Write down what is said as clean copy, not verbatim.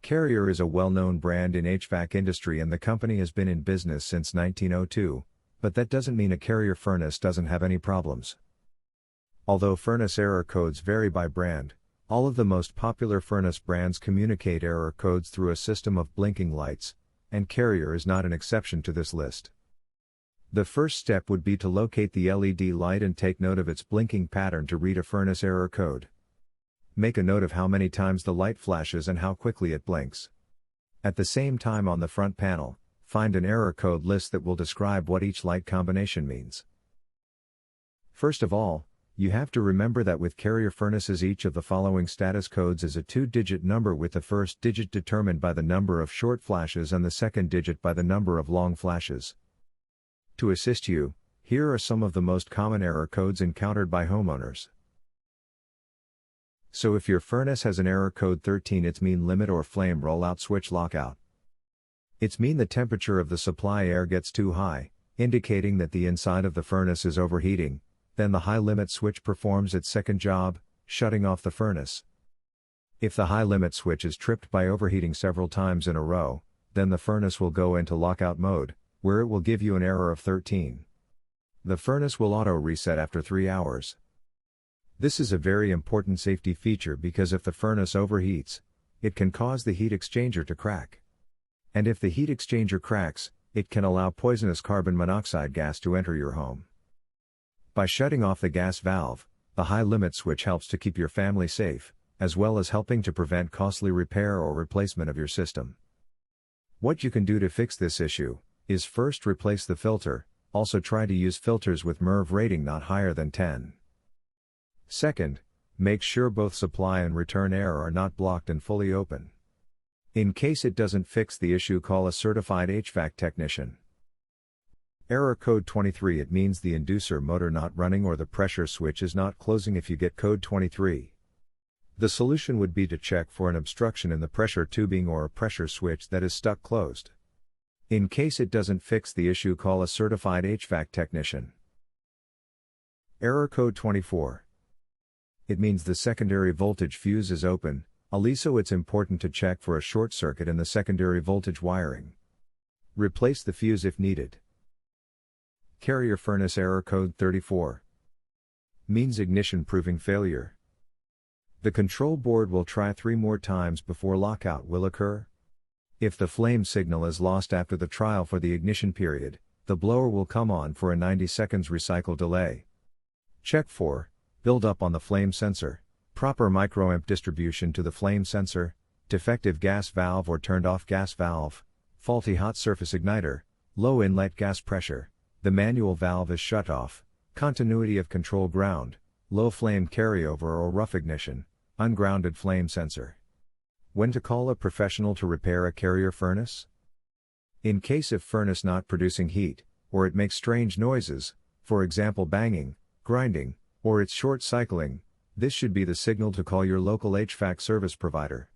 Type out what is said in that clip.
Carrier is a well-known brand in HVAC industry and the company has been in business since 1902, but that doesn't mean a Carrier furnace doesn't have any problems. Although furnace error codes vary by brand, all of the most popular furnace brands communicate error codes through a system of blinking lights, and Carrier is not an exception to this list. The first step would be to locate the LED light and take note of its blinking pattern to read a furnace error code. Make a note of how many times the light flashes and how quickly it blinks. At the same time, on the front panel, find an error code list that will describe what each light combination means. First of all, you have to remember that with Carrier furnaces each of the following status codes is a 2-digit number, with the first digit determined by the number of short flashes and the second digit by the number of long flashes. To assist you, here are some of the most common error codes encountered by homeowners. So if your furnace has an error code 13, it's mean limit or flame rollout switch lockout. It's mean the temperature of the supply air gets too high, indicating that the inside of the furnace is overheating. Then the high limit switch performs its second job, shutting off the furnace. If the high limit switch is tripped by overheating several times in a row, then the furnace will go into lockout mode, where it will give you an error of 13. The furnace will auto reset after 3 hours. This is a very important safety feature because if the furnace overheats, it can cause the heat exchanger to crack. And if the heat exchanger cracks, it can allow poisonous carbon monoxide gas to enter your home. By shutting off the gas valve, the high limit switch helps to keep your family safe, as well as helping to prevent costly repair or replacement of your system. What you can do to fix this issue is first replace the filter. Also try to use filters with MERV rating not higher than 10. Second, make sure both supply and return air are not blocked and fully open. In case it doesn't fix the issue, call a certified HVAC technician. Error code 23, it means the inducer motor not running or the pressure switch is not closing if you get code 23. The solution would be to check for an obstruction in the pressure tubing or a pressure switch that is stuck closed. In case it doesn't fix the issue, call a certified HVAC technician. Error code 24. It means the secondary voltage fuse is open, so it's important to check for a short circuit in the secondary voltage wiring. Replace the fuse if needed. Carrier furnace error code 34. Means ignition proving failure. The control board will try 3 more times before lockout will occur. If the flame signal is lost after the trial for the ignition period, the blower will come on for a 90 seconds recycle delay. Check for build up on the flame sensor, proper microamp distribution to the flame sensor, defective gas valve or turned off gas valve, faulty hot surface igniter, low inlet gas pressure, the manual valve is shut off, continuity of control ground, low flame carryover or rough ignition, ungrounded flame sensor. When to call a professional to repair a Carrier furnace? In case of furnace not producing heat, or it makes strange noises, for example banging, grinding, or it's short cycling, this should be the signal to call your local HVAC service provider.